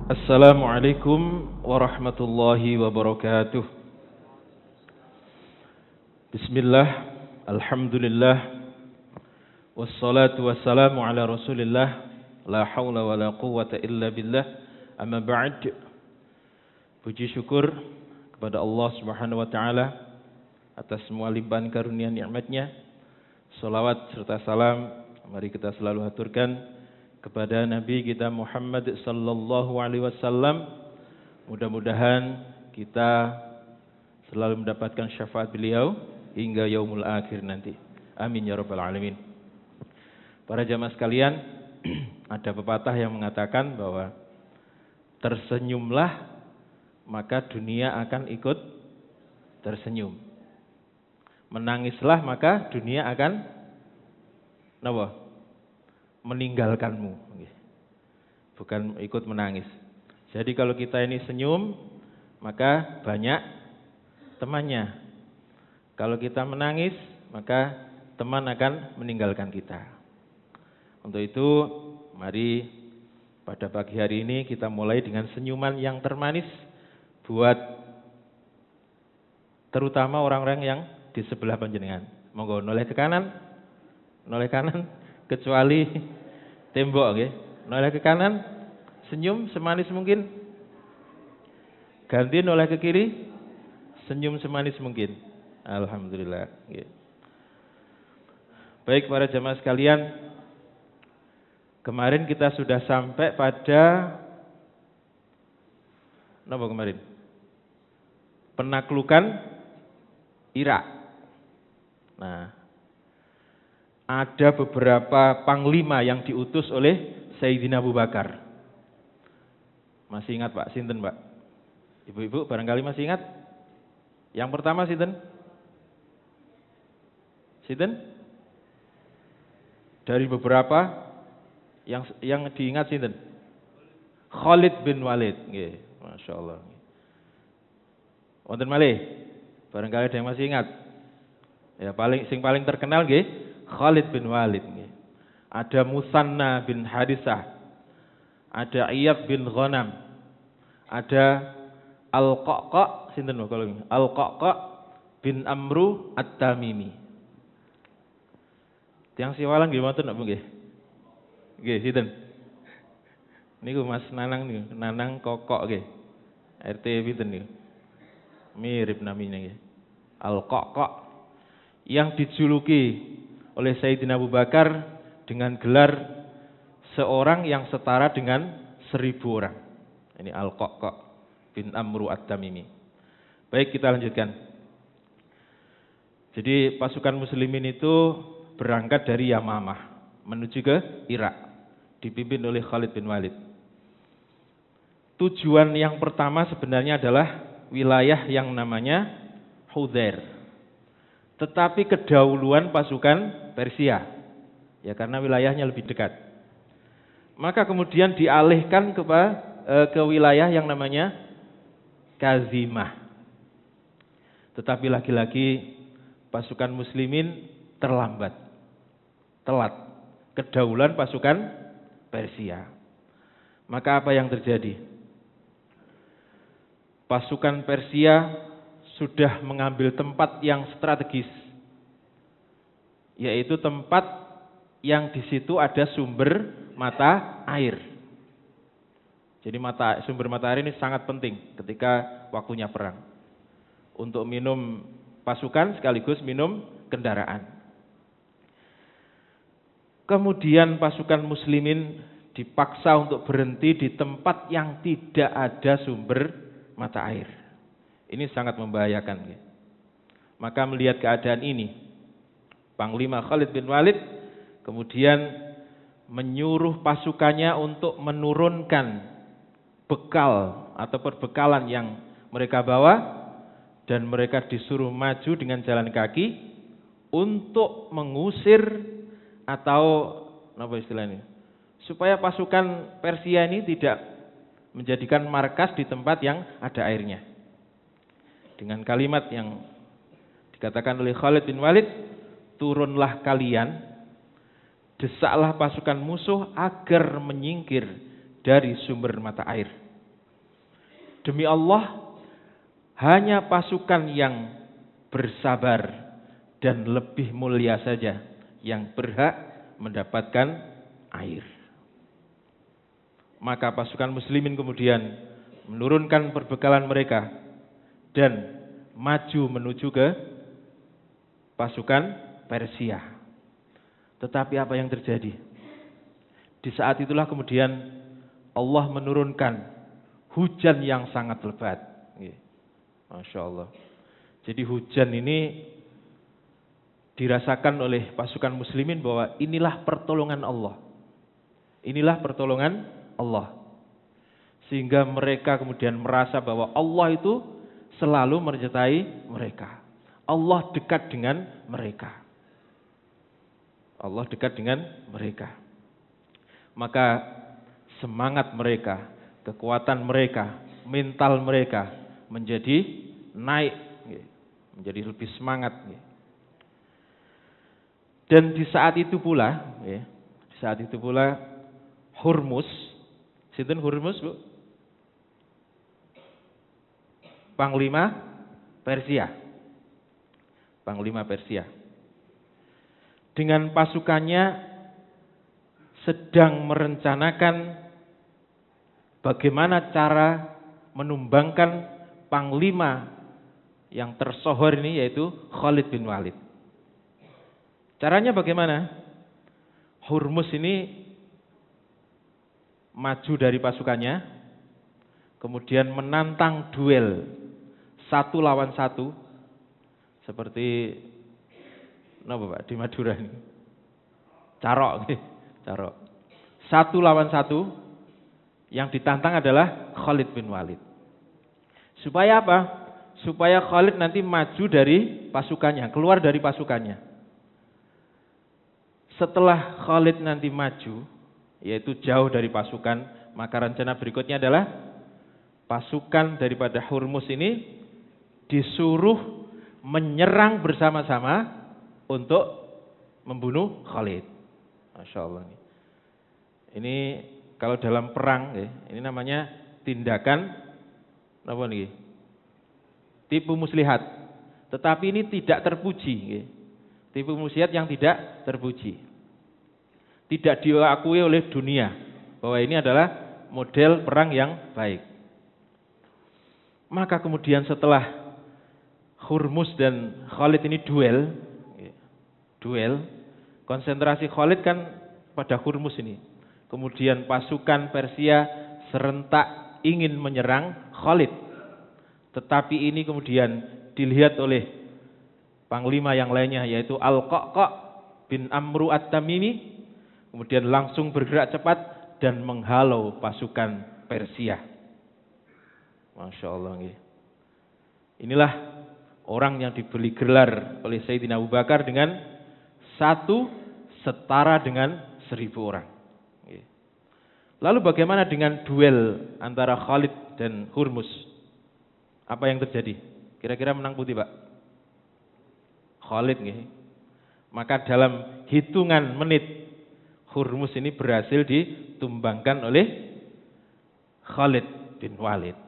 Assalamualaikum warahmatullahi wabarakatuh. Bismillah, alhamdulillah, wassalatu wassalamu ala rasulillah, la hawla wa la quwwata illa billah, amma ba'd. Puji syukur kepada Allah subhanahu wa ta'ala atas semua limpahan karunia nikmatnya. Salawat serta salam mari kita selalu haturkan kepada Nabi kita Muhammad sallallahu alaihi wasallam. Mudah-mudahan kita selalu mendapatkan syafaat beliau hingga yaumul akhir nanti. Amin ya rabbal alamin. Para jamaah sekalian, ada pepatah yang mengatakan bahwa tersenyumlah maka dunia akan ikut tersenyum. Menangislah maka dunia akan napa? Meninggalkanmu, bukan ikut menangis. Jadi kalau kita ini senyum, maka banyak temannya. Kalau kita menangis, maka teman akan meninggalkan kita. Untuk itu, mari pada pagi hari ini kita mulai dengan senyuman yang termanis buat terutama orang-orang yang di sebelah panjenengan. Monggo noleh ke kanan, kecuali tembok, okay? Noleh ke kanan, senyum semanis mungkin. Ganti noleh ke kiri, senyum semanis mungkin. Alhamdulillah. Okay. Baik para jamaah sekalian, kemarin kita sudah sampai pada apa kemarin? Penaklukan Irak. Nah, ada beberapa panglima yang diutus oleh Sayyidina Abu Bakar. Masih ingat Pak? Sinten Pak? Ibu-ibu barangkali masih ingat? Yang pertama sinten? Sinten? Dari beberapa yang diingat sinten? Khalid bin Walid. Nggih, masyaallah. Wonten malih? Barangkali ada yang masih ingat? Ya paling terkenal nggih Khalid bin Walid. Ada Musanna bin Harisah, ada Iyad bin Ghanam, ada Al-Qaqqa, sinten kalau ini? Al-Qaqqa bin Amru At-Tamimi. Tiang siwalan nggih wonten napa nggih? Nggih, sinten? Niku Mas Nanang niku, Nanang Kokok nggih. RT pinten niku? Mirip namanya nggih. Al-Qaqqa yang dijuluki oleh Sayyidina Abu Bakar dengan gelar seorang yang setara dengan 1000 orang. Ini Al-Qaqqa bin Amru At-Tamimi. Baik, kita lanjutkan. Jadi pasukan muslimin itu berangkat dari Yamamah menuju ke Irak, dipimpin oleh Khalid bin Walid. Tujuan yang pertama sebenarnya adalah wilayah yang namanya Hudzair. Tetapi kedahuluan pasukan Persia, ya karena wilayahnya lebih dekat. Maka kemudian dialihkan ke wilayah yang namanya Kazimah. Tetapi lagi-lagi pasukan muslimin telat. Kedahuluan pasukan Persia. Maka apa yang terjadi? Pasukan Persia sudah mengambil tempat yang strategis, yaitu tempat yang di situ ada sumber mata air. Jadi sumber mata air ini sangat penting ketika waktunya perang, untuk minum pasukan sekaligus minum kendaraan. Kemudian pasukan muslimin dipaksa untuk berhenti di tempat yang tidak ada sumber mata air. Ini sangat membahayakan. Maka melihat keadaan ini, Panglima Khalid bin Walid kemudian menyuruh pasukannya untuk menurunkan bekal atau perbekalan yang mereka bawa, dan mereka disuruh maju dengan jalan kaki untuk mengusir atau apa istilahnya, supaya pasukan Persia ini tidak menjadikan markas di tempat yang ada airnya. Dengan kalimat yang dikatakan oleh Khalid bin Walid, turunlah kalian, desaklah pasukan musuh agar menyingkir dari sumber mata air. Demi Allah, hanya pasukan yang bersabar dan lebih mulia saja yang berhak mendapatkan air. Maka pasukan muslimin kemudian menurunkan perbekalan mereka dan maju menuju ke pasukan Persia. Tetapi apa yang terjadi? Di saat itulah kemudian Allah menurunkan hujan yang sangat lebat. Masya Allah. Jadi hujan ini dirasakan oleh pasukan muslimin bahwa inilah pertolongan Allah. Inilah pertolongan Allah. Sehingga mereka kemudian merasa bahwa Allah itu selalu menyertai mereka. Allah dekat dengan mereka. Allah dekat dengan mereka. Maka semangat mereka, kekuatan mereka, mental mereka menjadi naik, menjadi lebih semangat. Dan di saat itu pula, Hurmus, sinten Hurmus, Bu? Panglima Persia. Dengan pasukannya sedang merencanakan bagaimana cara menumbangkan panglima yang tersohor ini, yaitu Khalid bin Walid. Caranya bagaimana? Hurmus ini maju dari pasukannya, kemudian menantang duel 1 lawan 1, seperti Pak di Madura ini. Carok. 1 lawan 1, yang ditantang adalah Khalid bin Walid. Supaya apa? Supaya Khalid nanti maju dari pasukannya, keluar dari pasukannya. Setelah Khalid nanti maju, yaitu jauh dari pasukan, maka rencana berikutnya adalah pasukan daripada Hurmus ini disuruh menyerang bersama-sama untuk membunuh Khalid. Masya Allah. Ini kalau dalam perang, ini namanya tindakan apa nih? Tipu muslihat. Tetapi ini tidak terpuji. Tipu muslihat yang tidak terpuji. Tidak diakui oleh dunia bahwa ini adalah model perang yang baik. Maka kemudian setelah Hurmus dan Khalid ini duel, konsentrasi Khalid kan pada Hurmus ini. Kemudian pasukan Persia serentak ingin menyerang Khalid. Tetapi ini kemudian dilihat oleh panglima yang lainnya, yaitu Al-Qa'qa' bin Amru At-Tamimi. Kemudian langsung bergerak cepat dan menghalau pasukan Persia. Masya Allah. Inilah orang yang diberi gelar oleh Sayyidina Abu Bakar dengan 1 setara dengan 1000 orang. Lalu bagaimana dengan duel antara Khalid dan Hurmus? Apa yang terjadi? Kira-kira menang putih, Pak? Khalid. Maka dalam hitungan menit Hurmus ini berhasil ditumbangkan oleh Khalid bin Walid.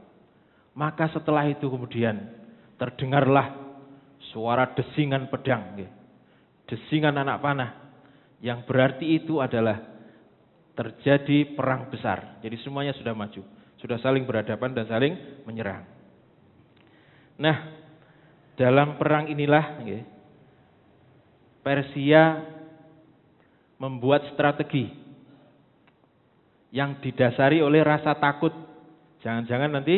Maka setelah itu kemudian terdengarlah suara desingan pedang, desingan anak panah, yang berarti itu adalah terjadi perang besar. Jadi semuanya sudah maju, sudah saling berhadapan dan saling menyerang. Nah, dalam perang inilah Persia membuat strategi yang didasari oleh rasa takut. Jangan-jangan nanti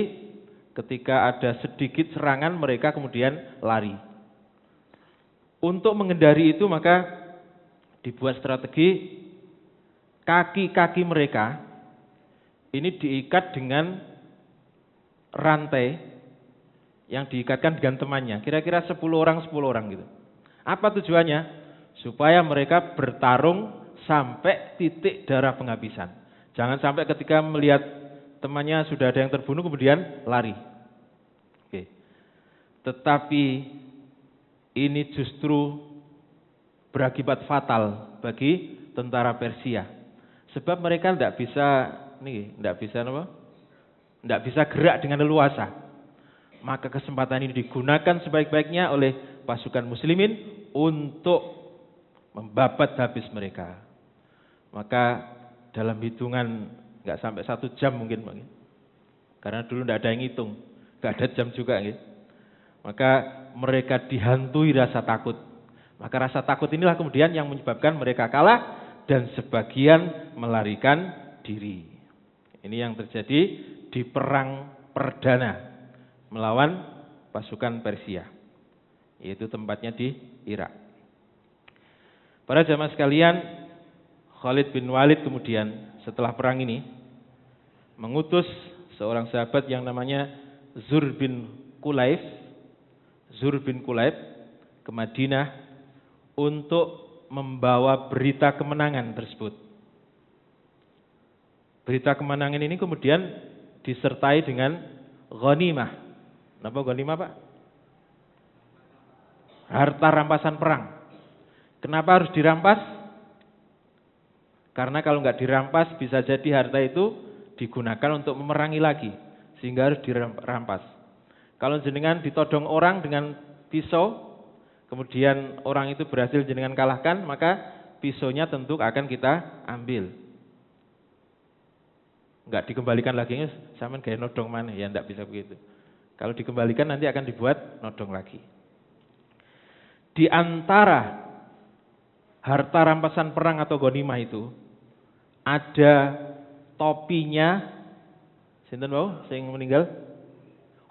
ketika ada sedikit serangan mereka kemudian lari. Untuk menghindari itu maka dibuat strategi kaki-kaki mereka ini diikat dengan rantai yang diikatkan dengan temannya. Kira-kira 10 orang gitu. Apa tujuannya? Supaya mereka bertarung sampai titik darah penghabisan. Jangan sampai ketika melihat temannya sudah ada yang terbunuh kemudian lari. Oke. Tetapi ini justru berakibat fatal bagi tentara Persia. Sebab mereka tidak bisa tidak bisa gerak dengan leluasa. Maka kesempatan ini digunakan sebaik-baiknya oleh pasukan muslimin untuk membabat habis mereka. Maka dalam hitungan nggak sampai 1 jam mungkin, karena dulu tidak ada yang ngitung, nggak ada jam juga, gitu. Maka mereka dihantui rasa takut. Maka rasa takut inilah kemudian yang menyebabkan mereka kalah dan sebagian melarikan diri. Ini yang terjadi di perang perdana melawan pasukan Persia, yaitu tempatnya di Irak. Para jamaah sekalian, Khalid bin Walid kemudian setelah perang ini mengutus seorang sahabat yang namanya Zur bin Kulayb ke Madinah untuk membawa berita kemenangan tersebut. Berita kemenangan ini kemudian disertai dengan ghanimah. Apa ghanimah, Pak? Harta rampasan perang. Kenapa harus dirampas? Karena kalau nggak dirampas bisa jadi harta itu digunakan untuk memerangi lagi, sehingga harus dirampas. Kalau jenengan ditodong orang dengan pisau, kemudian orang itu berhasil jenengan kalahkan, maka pisaunya tentu akan kita ambil. Enggak dikembalikan lagi, sampean gaya nodong mana, ya enggak bisa begitu. Kalau dikembalikan nanti akan dibuat nodong lagi. Di antara harta rampasan perang atau ghanimah itu ada topinya sinten wau sing meninggal?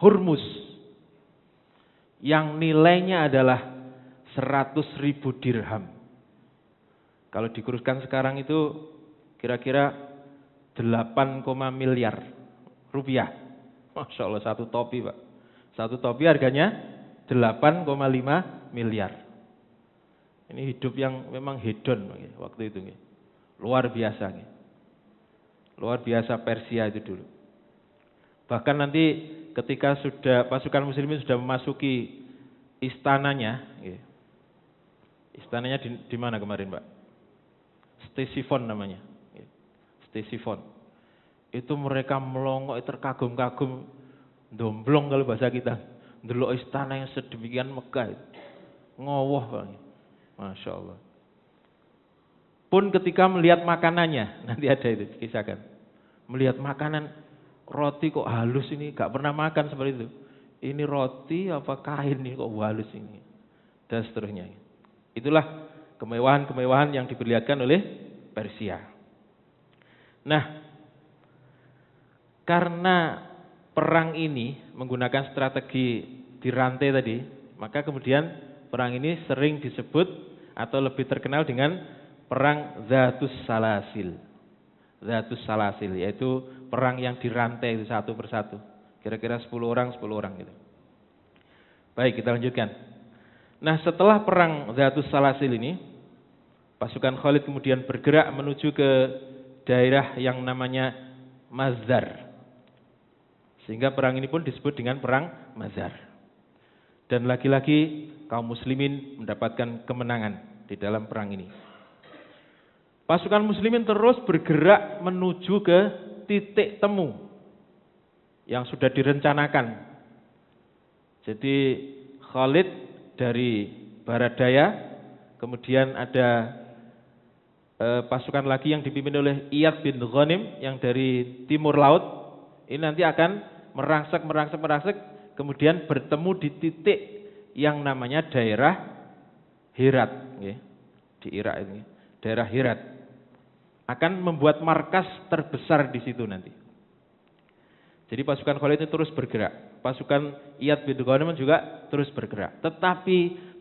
Hurmuz. Yang nilainya adalah 100.000 dirham. Kalau dikuruskan sekarang itu kira-kira 8, miliar rupiah. Masya Allah, satu topi, Pak. Satu topi harganya 8,5 miliar. Ini hidup yang memang hedon waktu itu. Luar biasa. Luar biasa Persia itu dulu. Bahkan nanti ketika sudah pasukan muslimin sudah memasuki istananya. Istananya di mana kemarin, Pak? Ctesifon namanya. Ctesifon. Itu mereka melongo, terkagum-kagum, domblong kalau bahasa kita. Ndelok istana yang sedemikian megah. Ngowoh, Pak. Masya Allah. Pun ketika melihat makanannya, nanti ada itu kisahkan. Melihat makanan, roti kok halus ini, gak pernah makan seperti itu. Ini roti apa kain ini kok halus ini, dan seterusnya. Itulah kemewahan-kemewahan yang diperlihatkan oleh Persia. Nah, karena perang ini menggunakan strategi dirantai tadi, maka kemudian perang ini sering disebut atau lebih terkenal dengan perang Zatus Salasil. Zatus Salasil, yaitu perang yang dirantai itu satu persatu. Kira-kira 10 orang gitu. Baik, kita lanjutkan. Nah, setelah perang Zatus Salasil ini, pasukan Khalid kemudian bergerak menuju ke daerah yang namanya Mazar. Sehingga perang ini pun disebut dengan perang Mazar. Dan lagi-lagi kaum muslimin mendapatkan kemenangan di dalam perang ini. Pasukan muslimin terus bergerak menuju ke titik temu yang sudah direncanakan. Jadi Khalid dari barat daya, kemudian ada pasukan lagi yang dipimpin oleh Iyad bin Ghanim yang dari timur laut. Ini nanti akan merangsek, kemudian bertemu di titik yang namanya daerah Herat, di Irak ini, daerah Herat. Akan membuat markas terbesar di situ nanti. Jadi pasukan Khalid itu terus bergerak. Pasukan Iyad bin Ghanim juga terus bergerak. Tetapi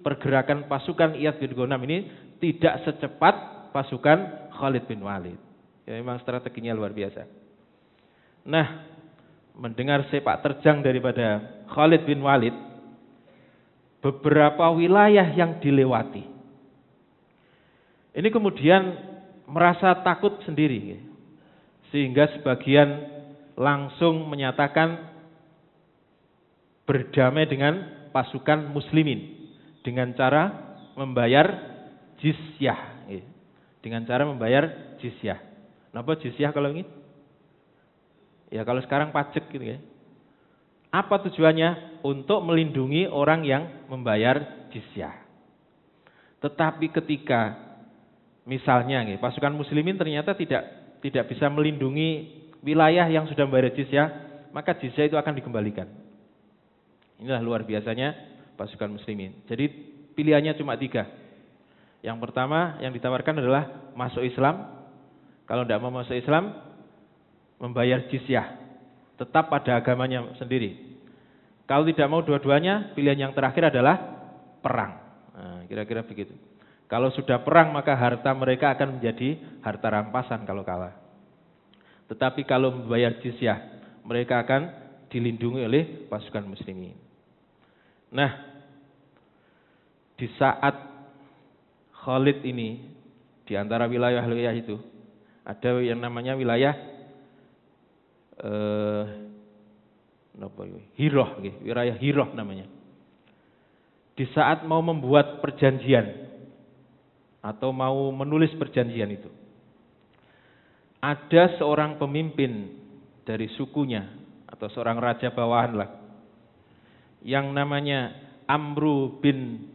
pergerakan pasukan Iyad bin Ghanim ini tidak secepat pasukan Khalid bin Walid. Ya, memang strateginya luar biasa. Nah, mendengar sepak terjang daripada Khalid bin Walid, beberapa wilayah yang dilewati ini kemudian merasa takut sendiri, sehingga sebagian langsung menyatakan berdamai dengan pasukan muslimin dengan cara membayar jizyah. Dengan cara membayar jizyah. Kenapa jizyah kalau ini? Ya kalau sekarang pajak gitu ya. Apa tujuannya? Untuk melindungi orang yang membayar jizyah. Tetapi ketika misalnya pasukan muslimin ternyata tidak bisa melindungi wilayah yang sudah membayar jizyah, maka jizyah itu akan dikembalikan. Inilah luar biasanya pasukan muslimin. Jadi pilihannya cuma 3. Yang pertama yang ditawarkan adalah masuk Islam. Kalau tidak mau masuk Islam, membayar jizyah. Tetap pada agamanya sendiri. Kalau tidak mau dua-duanya, pilihan yang terakhir adalah perang. Nah, kira-kira begitu. Kalau sudah perang, maka harta mereka akan menjadi harta rampasan kalau kalah. Tetapi kalau membayar jizyah, mereka akan dilindungi oleh pasukan muslimin. Nah, di saat Khalid ini, di antara wilayah-wilayah itu, ada yang namanya wilayah Hiroh, wilayah Hiroh namanya. Di saat mau membuat perjanjian atau mau menulis perjanjian itu, ada seorang pemimpin dari sukunya atau seorang raja bawahan lah, yang namanya Amru bin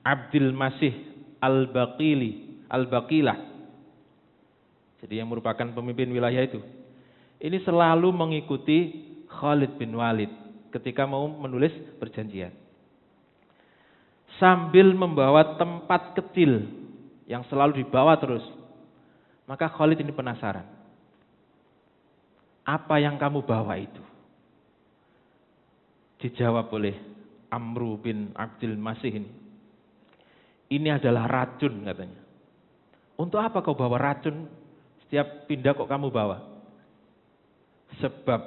Abdul Masih Al-Baqilah. Jadi yang merupakan pemimpin wilayah itu. Ini selalu mengikuti Khalid bin Walid ketika mau menulis perjanjian. Sambil membawa tempat kecil yang selalu dibawa terus. Maka Khalid ini penasaran. Apa yang kamu bawa itu? Dijawab oleh Amru bin Abdul Masih ini. Ini adalah racun katanya. Untuk apa kau bawa racun? Setiap pindah kok kamu bawa? Sebab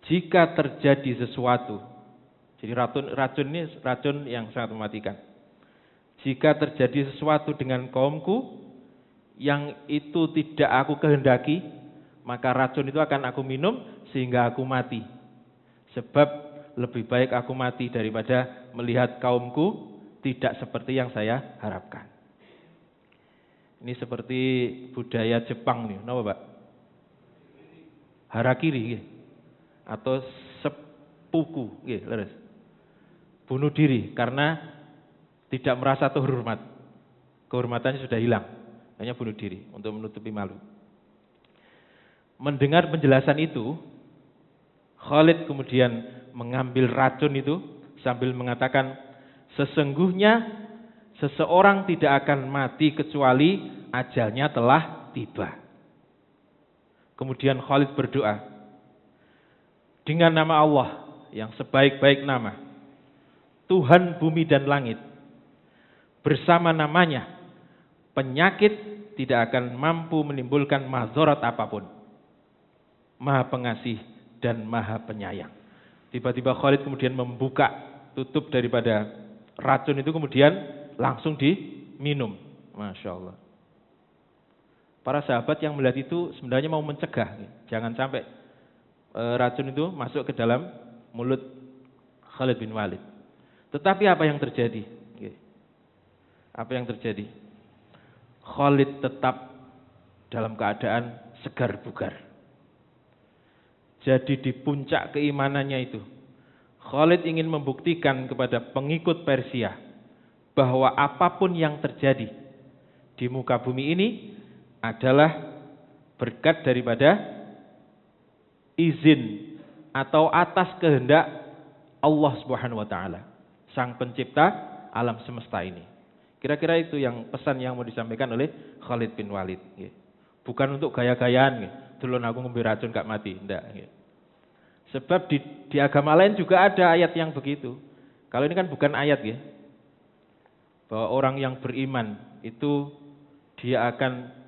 jika terjadi sesuatu, jadi racun ini racun yang sangat mematikan. Jika terjadi sesuatu dengan kaumku yang itu tidak aku kehendaki, maka racun itu akan aku minum sehingga aku mati. Sebab lebih baik aku mati daripada melihat kaumku tidak seperti yang saya harapkan. Ini seperti budaya Jepang nih, kenapa Pak? Harakiri atau seppuku, leres. Bunuh diri karena tidak merasa terhormat. Kehormatannya sudah hilang, hanya bunuh diri untuk menutupi malu. Mendengar penjelasan itu, Khalid kemudian mengambil racun itu sambil mengatakan, sesungguhnya seseorang tidak akan mati kecuali ajalnya telah tiba. Kemudian Khalid berdoa, dengan nama Allah yang sebaik-baik nama, Tuhan bumi dan langit, bersama namanya, penyakit tidak akan mampu menimbulkan mazharat apapun. Maha pengasih dan maha penyayang. Tiba-tiba Khalid kemudian membuka tutup daripada racun itu, kemudian langsung diminum. Masya Allah. Para sahabat yang melihat itu sebenarnya mau mencegah, jangan sampai racun itu masuk ke dalam mulut Khalid bin Walid. Tetapi apa yang terjadi? Apa yang terjadi? Khalid tetap dalam keadaan segar bugar. Jadi di puncak keimanannya itu, Khalid ingin membuktikan kepada pengikut Persia bahwa apapun yang terjadi di muka bumi ini adalah berkat daripada izin atau atas kehendak Allah Subhanahu wa taala, Sang Pencipta alam semesta ini. Kira-kira itu yang pesan yang mau disampaikan oleh Khalid bin Walid. Bukan untuk gaya-gayaan, dulun aku ngombe racun gak mati, enggak. Sebab di agama lain juga ada ayat yang begitu. Kalau ini kan bukan ayat bahwa orang yang beriman itu dia akan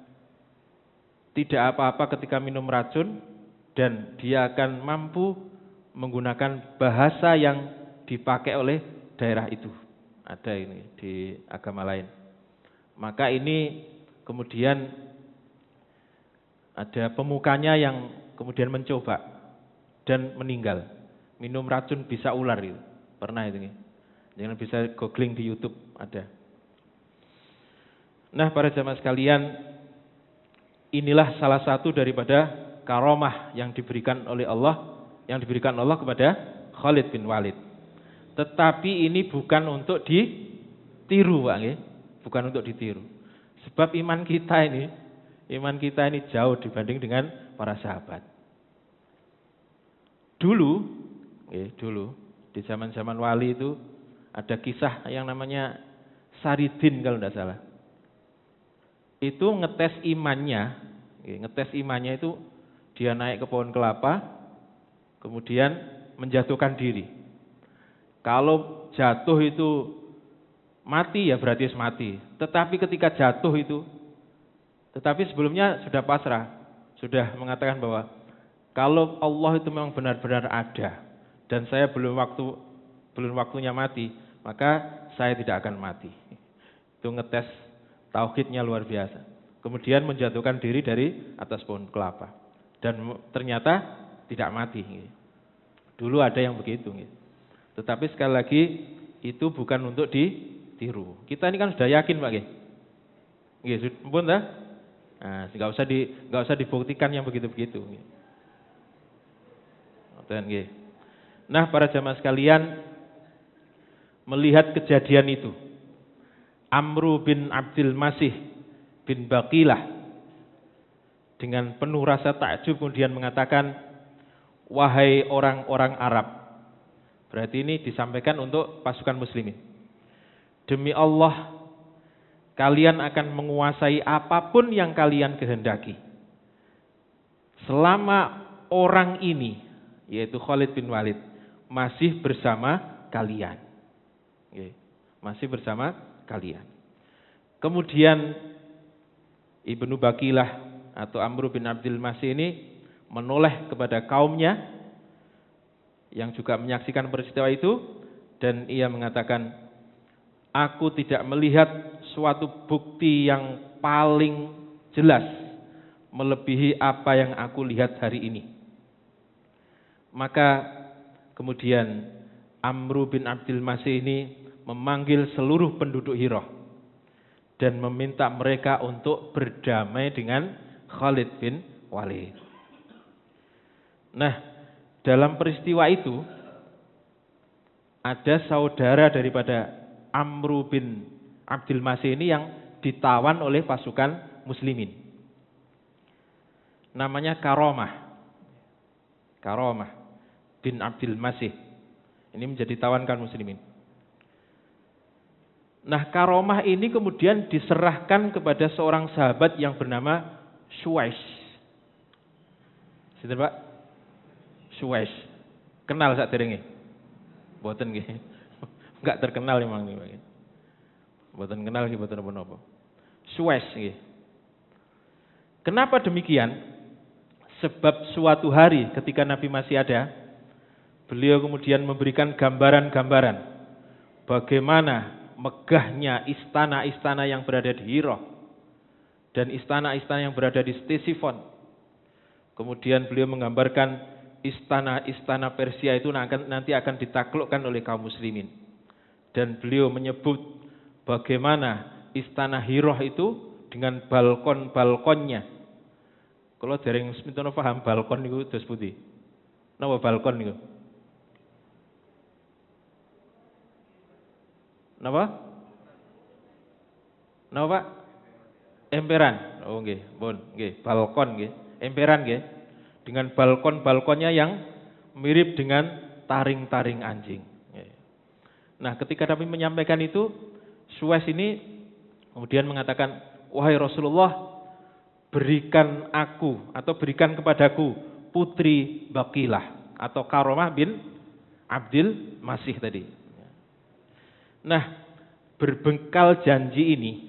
tidak apa-apa ketika minum racun, dan dia akan mampu menggunakan bahasa yang dipakai oleh daerah itu. Ada ini di agama lain. Maka ini kemudian ada pemukanya yang kemudian mencoba dan meninggal. Minum racun bisa ular itu. Pernah itu. Jangan bisa googling di YouTube, ada. Nah, para jamaah sekalian, inilah salah satu daripada karomah yang diberikan oleh Allah, yang diberikan Allah kepada Khalid bin Walid. Tetapi ini bukan untuk ditiru, Pak, nggih. Bukan untuk ditiru. Sebab iman kita ini jauh dibanding dengan para sahabat. Dulu di zaman-zaman wali itu ada kisah yang namanya Saridin kalau tidak salah. Itu ngetes imannya itu dia naik ke pohon kelapa, kemudian menjatuhkan diri. Kalau jatuh itu mati ya berarti mati. Tetapi ketika jatuh itu, tetapi sebelumnya sudah pasrah, sudah mengatakan bahwa kalau Allah itu memang benar-benar ada dan saya belum waktunya mati, maka saya tidak akan mati. Itu ngetes tauhidnya luar biasa. Kemudian menjatuhkan diri dari atas pohon kelapa dan ternyata tidak mati. Dulu ada yang begitu. Tetapi sekali lagi itu bukan untuk ditiru. Kita ini kan sudah yakin, Pak. Nggih, pun dah. Nah, enggak usah dibuktikan yang begitu-begitu. Nah, para jamaah sekalian, melihat kejadian itu, Amru bin Abdul Masih bin Baqilah dengan penuh rasa takjub kemudian mengatakan, wahai orang-orang Arab. Berarti ini disampaikan untuk pasukan muslimin. Demi Allah, kalian akan menguasai apapun yang kalian kehendaki. Selama orang ini, yaitu Khalid bin Walid, masih bersama kalian. Masih bersama kalian. Kemudian Ibnu Baqilah atau Amru bin Abdul Masih ini menoleh kepada kaumnya yang juga menyaksikan peristiwa itu, dan ia mengatakan, aku tidak melihat suatu bukti yang paling jelas melebihi apa yang aku lihat hari ini. Maka kemudian Amru bin Abdul Masih ini memanggil seluruh penduduk Hira dan meminta mereka untuk berdamai dengan Khalid bin Walid. Nah, dalam peristiwa itu ada saudara daripada Amru bin Abdul Masih ini yang ditawan oleh pasukan muslimin. Namanya Karomah bin Abdul Masih. Ini menjadi tawan kaum muslimin. Nah, Karomah ini kemudian diserahkan kepada seorang sahabat yang bernama Suwais. Sinten, Pak? Suwais. Kenal saderenge? Mboten nggih. Enggak terkenal memang nih, Pak. Mboten kenal nggih, mboten napa-napa. Suwais nggih. Kenapa demikian? Sebab suatu hari ketika Nabi masih ada, beliau kemudian memberikan gambaran-gambaran bagaimana megahnya istana-istana yang berada di Hira dan istana-istana yang berada di Ctesifon. Kemudian beliau menggambarkan istana-istana Persia itu nanti akan ditaklukkan oleh kaum muslimin. Dan beliau menyebut bagaimana istana Hira itu dengan balkon-balkonnya. Kalau dereng semintono paham balkon niku dos putih. Napa balkon niku? Napa? Napa, Pak? Emperan. Oh nggih, pun nggih, balkon nggih. Emperan nggih. Dengan balkon-balkonnya yang mirip dengan taring-taring anjing. Nah, ketika Nabi menyampaikan itu, Suwais ini kemudian mengatakan, wahai Rasulullah, berikan aku atau berikan kepadaku putri Baqilah atau Karomah bin Abdul Masih tadi. Nah, berbekal janji ini,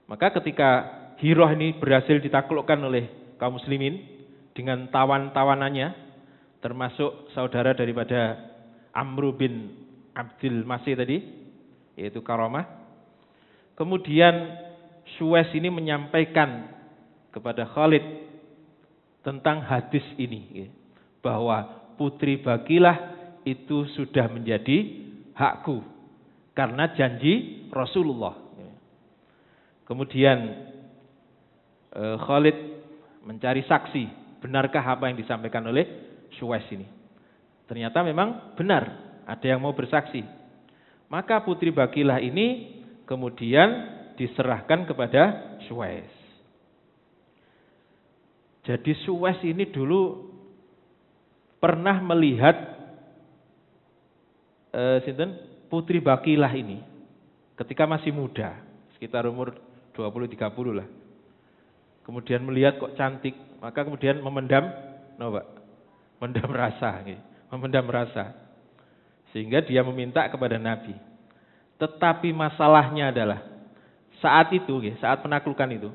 maka ketika Hira ini berhasil ditaklukkan oleh kaum muslimin dengan tawan-tawanannya, termasuk saudara daripada Amru bin Abdul Masih tadi, yaitu Karomah. Kemudian Suwais ini menyampaikan kepada Khalid tentang hadis ini, bahwa putri Baqilah itu sudah menjadi hakku karena janji Rasulullah. Kemudian Khalid mencari saksi, benarkah apa yang disampaikan oleh Suwais ini? Ternyata memang benar, ada yang mau bersaksi. Maka putri Baqilah ini kemudian diserahkan kepada Suwais. Jadi Suwais ini dulu pernah melihat putri Baqilah ini ketika masih muda, sekitar umur 20-30 lah. Kemudian melihat kok cantik, maka kemudian memendam rasa. Sehingga dia meminta kepada Nabi. Tetapi masalahnya adalah saat penaklukan itu,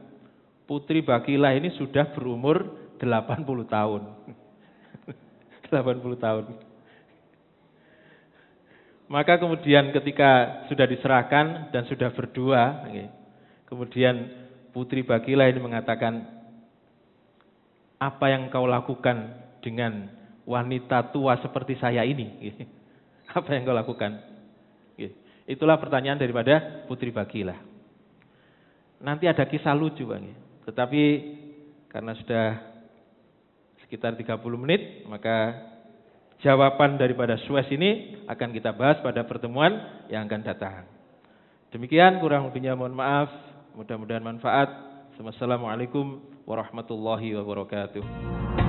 putri Baqilah ini sudah berumur 80 tahun. 80 tahun. Maka kemudian ketika sudah diserahkan dan sudah berdua, kemudian putri Baqilah ini mengatakan, apa yang kau lakukan dengan wanita tua seperti saya ini? Apa yang kau lakukan? Itulah pertanyaan daripada putri Baqilah. Nanti ada kisah lucu, Bang. Tetapi karena sudah sekitar 30 menit, maka jawaban daripada Suwais ini akan kita bahas pada pertemuan yang akan datang. Demikian, kurang lebihnya mohon maaf. Mudah-mudahan manfaat. Wassalamualaikum warahmatullahi wabarakatuh.